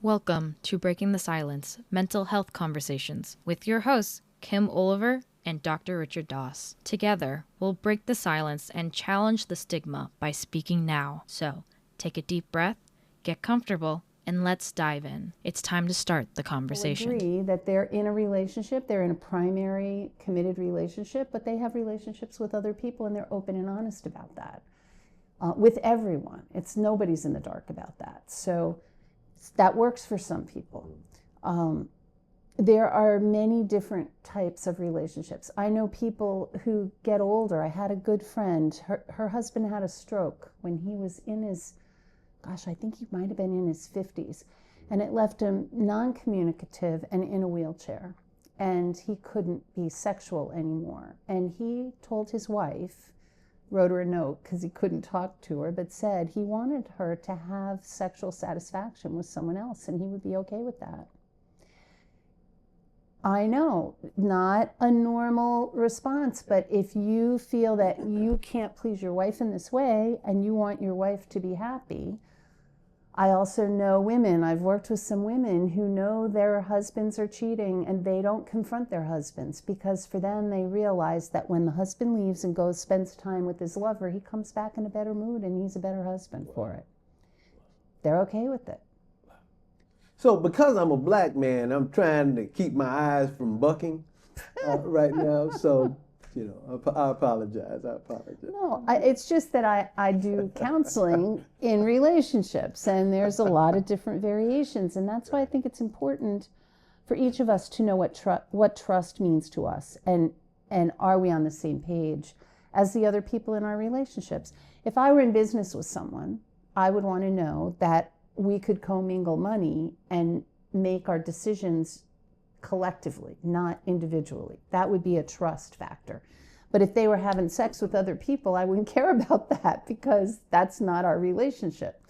Welcome to Breaking the Silence Mental Health Conversations with your hosts, Kim Oliver and Dr. Richard Doss. Together, we'll break the silence and challenge the stigma by speaking now. So, take a deep breath, get comfortable, and let's dive in. It's time to start the conversation. Agree that they're in a relationship, they're in a primary committed relationship, but they have relationships with other people and they're open and honest about that. With everyone. Nobody's in the dark about that. So that works for some people. There are many different types of relationships. I know people who get older. I had a good friend, her husband had a stroke when he was in his, I think he might have been in his 50s. And it left him non-communicative and in a wheelchair. And he couldn't be sexual anymore. And he told his wife, wrote her a note because he couldn't talk to her, but said he wanted her to have sexual satisfaction with someone else and he would be okay with that. I know, not a normal response, but if you feel that you can't please your wife in this way and you want your wife to be happy, I also know women, I've worked with some women who know their husbands are cheating and they don't confront their husbands because for them they realize that when the husband leaves and goes spends time with his lover, he comes back in a better mood and he's a better husband for it. They're okay with it. So because I'm a black man, I'm trying to keep my eyes from bucking right now. So, I apologize. No, it's just that I do counseling in relationships, and there's a lot of different variations, and that's why I think it's important for each of us to know what trust means to us, and are we on the same page as the other people in our relationships. If I were in business with someone, I would want to know that we could commingle money and make our decisions collectively, not individually. That would be a trust factor. But if they were having sex with other people, I wouldn't care about that because that's not our relationship.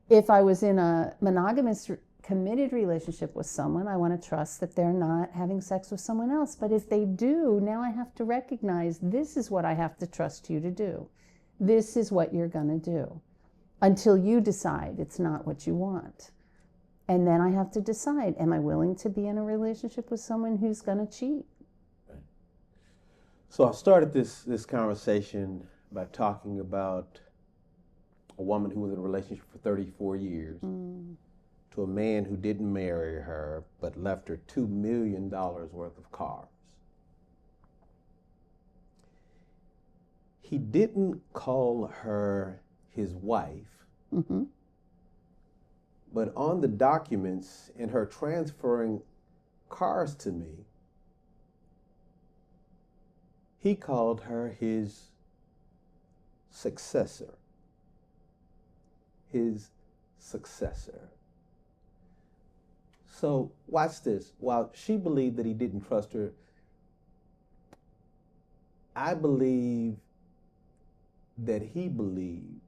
If I was in a monogamous committed relationship with someone, I want to trust that they're not having sex with someone else. But if they do, now I have to recognize this is what I have to trust you to do. This is what you're going to do until you decide it's not what you want. And then I have to decide, am I willing to be in a relationship with someone who's going to cheat? So I started this conversation by talking about a woman who was in a relationship for 34 years to a man who didn't marry her but left her $2 million worth of cars. He didn't call her his wife, but on the documents in her transferring cars to me, he called her his successor. His successor. So watch this. While she believed that he didn't trust her, I believe that he believed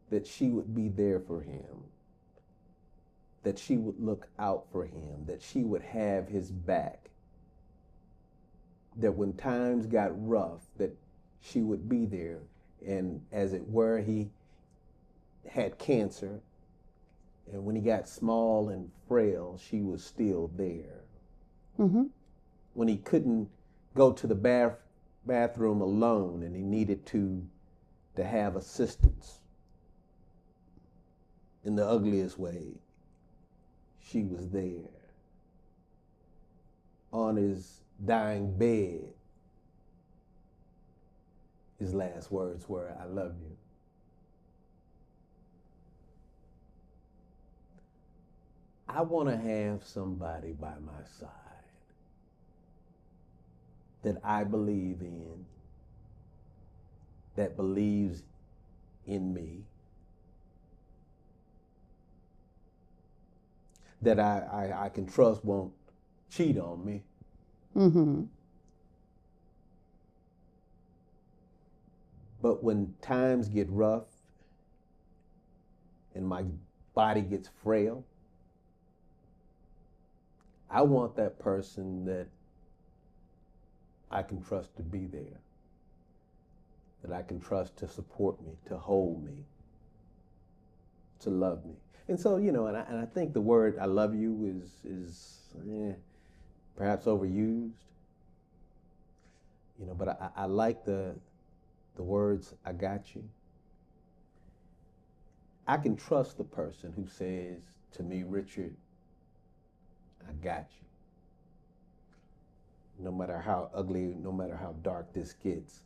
that she would be there for him, that she would look out for him, that she would have his back, that when times got rough, that she would be there. And as it were, he had cancer, and when he got small and frail, she was still there. When he couldn't go to the bathroom alone and he needed to have assistance in the ugliest way, she was there. On his dying bed, his last words were, "I love you." I want to have somebody by my side that I believe in, that believes in me, that I can trust won't cheat on me. But when times get rough and my body gets frail, I want that person that I can trust to be there, that I can trust to support me, to hold me, to love me. And so, and I think the word "I love you" is perhaps overused. But I like the words "I got you." I can trust the person who says to me, "Richard, I got you. No matter how ugly, no matter how dark this gets,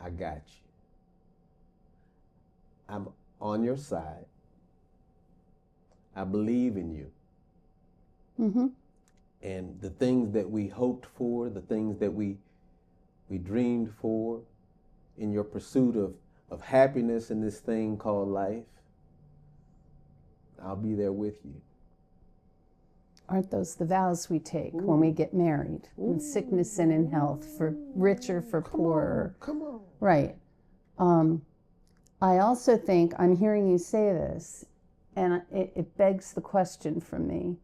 I got you. I'm on your side. I believe in you." Mm-hmm. And the things that we hoped for, the things that we dreamed for in your pursuit of happiness in this thing called life, I'll be there with you. Aren't those the vows we take when we get married? In sickness and in health, for richer, for poorer. Come on. Right. I also think, I'm hearing you say this, and it begs the question from me,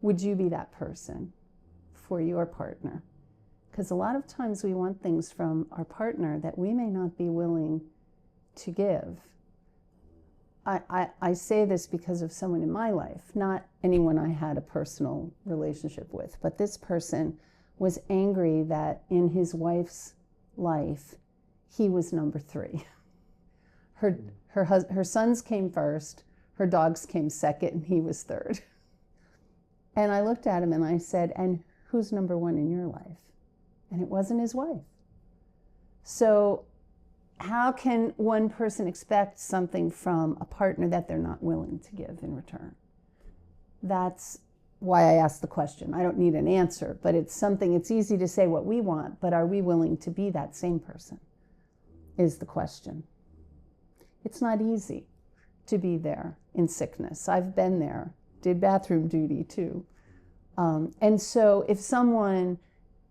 would you be that person for your partner? Because a lot of times we want things from our partner that we may not be willing to give. I say this because of someone in my life, not anyone I had a personal relationship with, but this person was angry that in his wife's life, he was number 3. Her sons came first, her dogs came second, and he was third. And I looked at him and I said, "And who's number 1 in your life?" And it wasn't his wife. So how can one person expect something from a partner that they're not willing to give in return? That's why I asked the question. I don't need an answer, but it's something, it's easy to say what we want, but are we willing to be that same person is the question. It's not easy to be there in sickness. I've been there, did bathroom duty too. And so if someone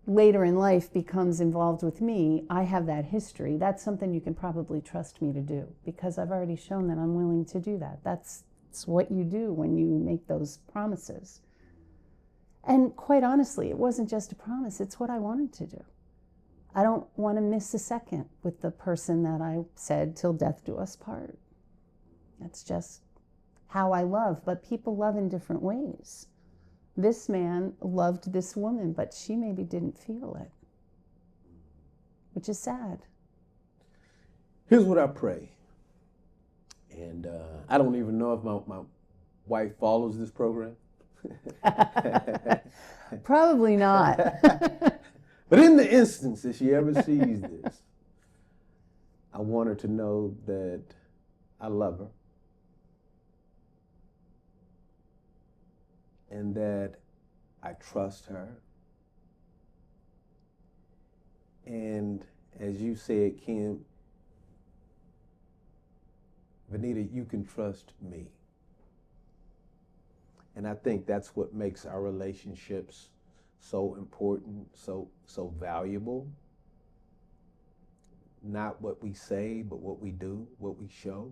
later in life becomes involved with me, I have that history. That's something you can probably trust me to do because I've already shown that I'm willing to do that. That's what you do when you make those promises. And quite honestly, it wasn't just a promise, it's what I wanted to do. I don't want to miss a second with the person that I said till death do us part. That's just how I love, but people love in different ways. This man loved this woman, but she maybe didn't feel it, which is sad. Here's what I pray. And I don't even know if my wife follows this program. Probably not. But in the instance that she ever sees this, I want her to know that I love her. And that I trust her. And as you said, Kim, Vanita, you can trust me. And I think that's what makes our relationships so important, so valuable. Not what we say, but what we do, what we show,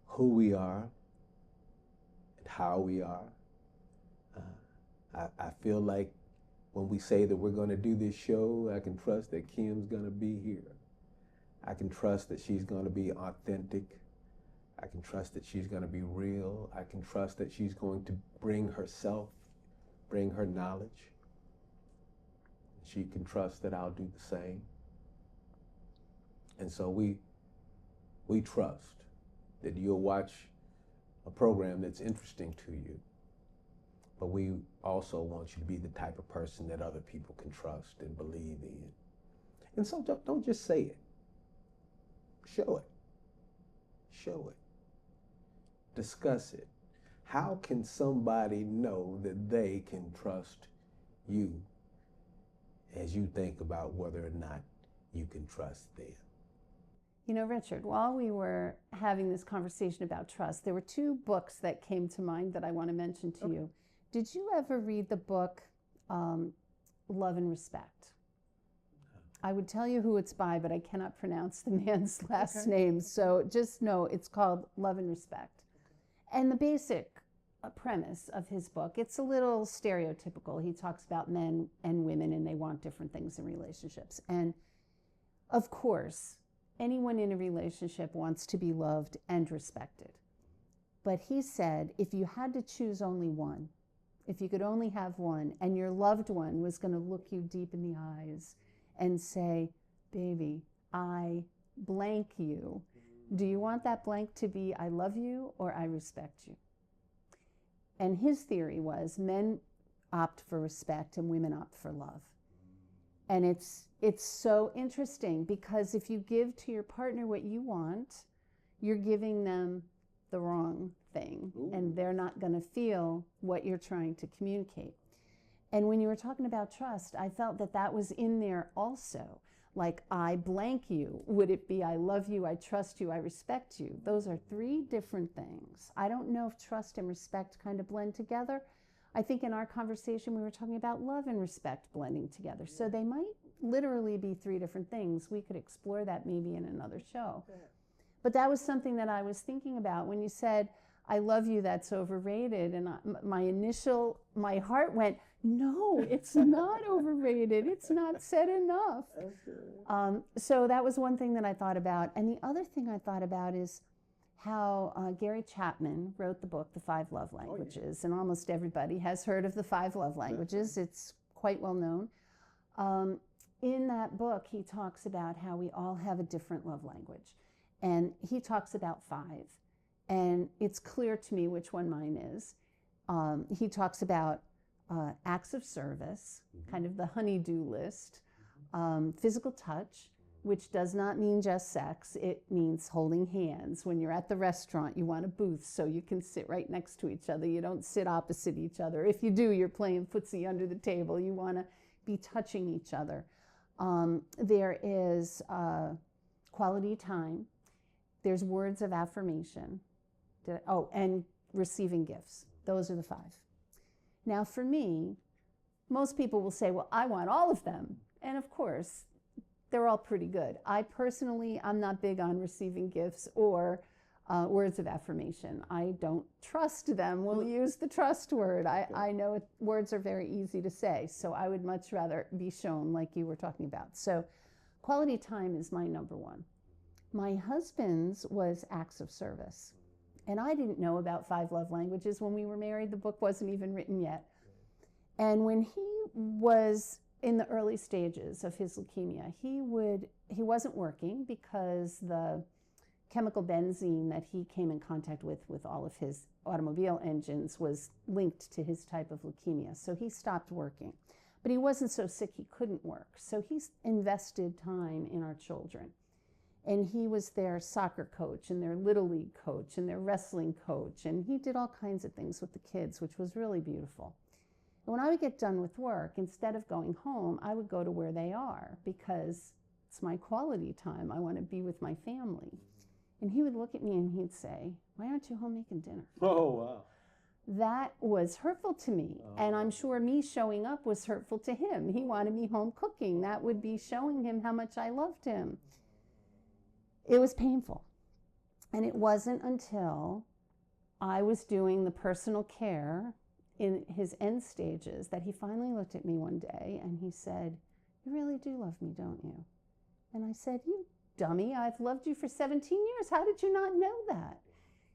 who we are, and how we are. I feel like when we say that we're going to do this show, I can trust that Kim's going to be here. I can trust that she's going to be authentic. I can trust that she's going to be real. I can trust that she's going to bring herself, bring her knowledge. She can trust that I'll do the same. And so we trust that you'll watch a program that's interesting to you. But we also want you to be the type of person that other people can trust and believe in. And so don't just say it. Show it. Show it. Discuss it. How can somebody know that they can trust you as you think about whether or not you can trust them? You know, Richard, while we were having this conversation about trust, there were 2 books that came to mind that I want to mention to you. Did you ever read the book Love and Respect? I would tell you who it's by, but I cannot pronounce the man's last name. So just know it's called Love and Respect. And the basic premise of his book, it's a little stereotypical. He talks about men and women and they want different things in relationships. And of course, anyone in a relationship wants to be loved and respected. But he said, if you had to choose only one, if you could only have one, and your loved one was going to look you deep in the eyes and say, baby, I blank you. Do you want that blank to be I love you or I respect you? And his theory was men opt for respect and women opt for love. And it's so interesting, because if you give to your partner what you want, you're giving them the wrong thing. Ooh. And they're not going to feel what you're trying to communicate. And when you were talking about trust, I felt that that was in there also. Like, I blank you. Would it be I love you, I trust you, I respect you? Those are three different things. I don't know if trust and respect kind of blend together. I think in our conversation we were talking about love and respect blending together. So they might literally be three different things. We could explore that maybe in another show. But that was something that I was thinking about when you said, I love you, that's overrated. And my heart went, no, it's not overrated. It's not said enough. So that was one thing that I thought about. And the other thing I thought about is how Gary Chapman wrote the book, The 5 Love Languages. And almost everybody has heard of the 5 Love Languages. It's quite well known. In that book, he talks about how we all have a different love language. And he talks about 5. And it's clear to me which one mine is. He talks about acts of service, kind of the honey-do list, physical touch, which does not mean just sex. It means holding hands. When you're at the restaurant, you want a booth so you can sit right next to each other. You don't sit opposite each other. If you do, you're playing footsie under the table. You want to be touching each other. There is quality time. There's words of affirmation. And receiving gifts. Those are the 5. Now for me, most people will say, well, I want all of them. And of course, they're all pretty good. I personally, I'm not big on receiving gifts or words of affirmation. I don't trust them. We'll use the trust word. I know words are very easy to say, so I would much rather be shown like you were talking about. So quality time is my number 1. My husband's was acts of service. And I didn't know about 5 love languages when we were married. The book wasn't even written yet. And when he was in the early stages of his leukemia, he wasn't working because the chemical benzene that he came in contact with all of his automobile engines was linked to his type of leukemia. So he stopped working. But he wasn't so sick he couldn't work. So he invested time in our children. And he was their soccer coach and their little league coach and their wrestling coach. And he did all kinds of things with the kids, which was really beautiful. And when I would get done with work, instead of going home, I would go to where they are because it's my quality time. I want to be with my family. And he would look at me and he'd say, why aren't you home making dinner? Oh, wow. That was hurtful to me. Oh. And I'm sure me showing up was hurtful to him. He wanted me home cooking. That would be showing him how much I loved him. It was painful. And it wasn't until I was doing the personal care in his end stages that he finally looked at me one day and he said, you really do love me, don't you? And I said, you dummy, I've loved you for 17 years. How did you not know that?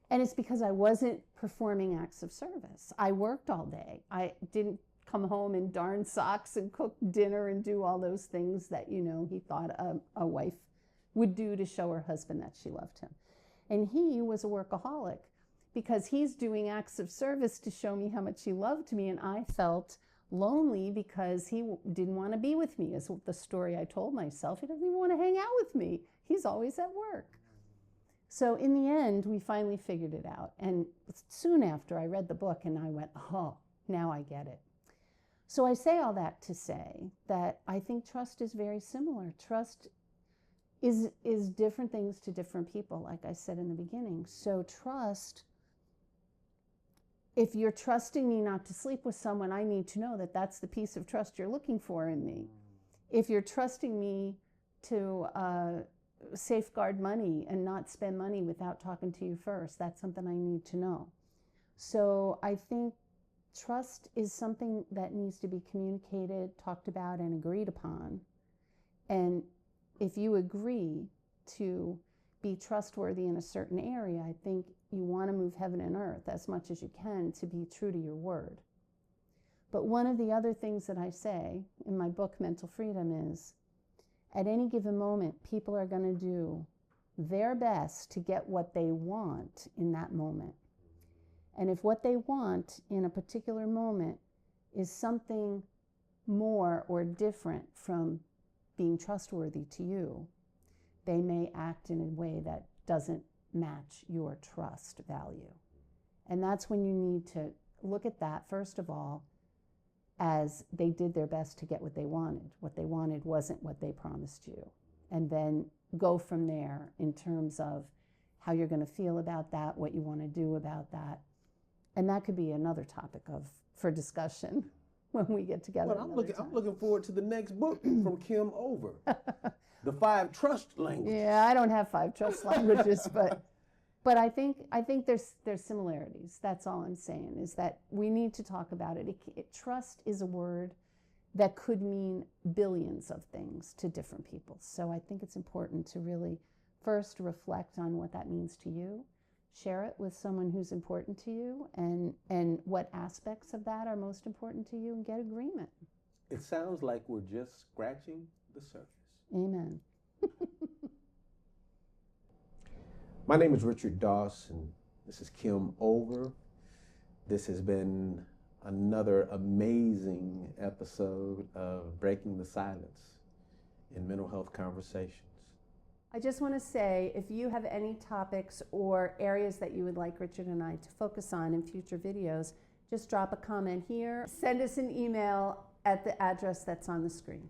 And it's because I wasn't performing acts of service. I worked all day. I didn't come home and darn socks and cook dinner and do all those things that, he thought a wife would do to show her husband that she loved him. And he was a workaholic because he's doing acts of service to show me how much he loved me, and I felt lonely because he didn't want to be with me, is the story I told myself. He doesn't even want to hang out with me. He's always at work. So in the end, we finally figured it out. And soon after, I read the book and I went, oh, now I get it. So I say all that to say that I think trust is very similar. Trust is different things to different people, like I said in the beginning. So trust, if you're trusting me not to sleep with someone, I need to know that that's the piece of trust you're looking for in me. If you're trusting me to safeguard money and not spend money without talking to you first, that's something I need to know. So I think trust is something that needs to be communicated, talked about, and agreed upon. And if you agree to be trustworthy in a certain area. I think you want to move heaven and earth as much as you can to be true to your word. But one of the other things that I say in my book, Mental Freedom, is at any given moment, people are going to do their best to get what they want in that moment. And if what they want in a particular moment is something more or different from being trustworthy to you, they may act in a way that doesn't match your trust value. And that's when you need to look at that, first of all, as they did their best to get what they wanted. What they wanted wasn't what they promised you. And then go from there in terms of how you're going to feel about that, what you want to do about that. And that could be another topic for discussion when we get together. Well, I'm looking forward to the next book from Kim Over, The 5 Trust Languages. Yeah, I don't have 5 trust languages, but I think there's similarities. That's all I'm saying, is that we need to talk about it. Trust is a word that could mean billions of things to different people. So I think it's important to really first reflect on what that means to you, share it with someone who's important to you, and what aspects of that are most important to you, and get agreement. It sounds like we're just scratching the surface. Amen. My name is Richard Doss, and this is Kim Over. This has been another amazing episode of Breaking the Silence in Mental Health Conversations. I just want to say, if you have any topics or areas that you would like Richard and I to focus on in future videos, just drop a comment here. Send us an email at the address that's on the screen.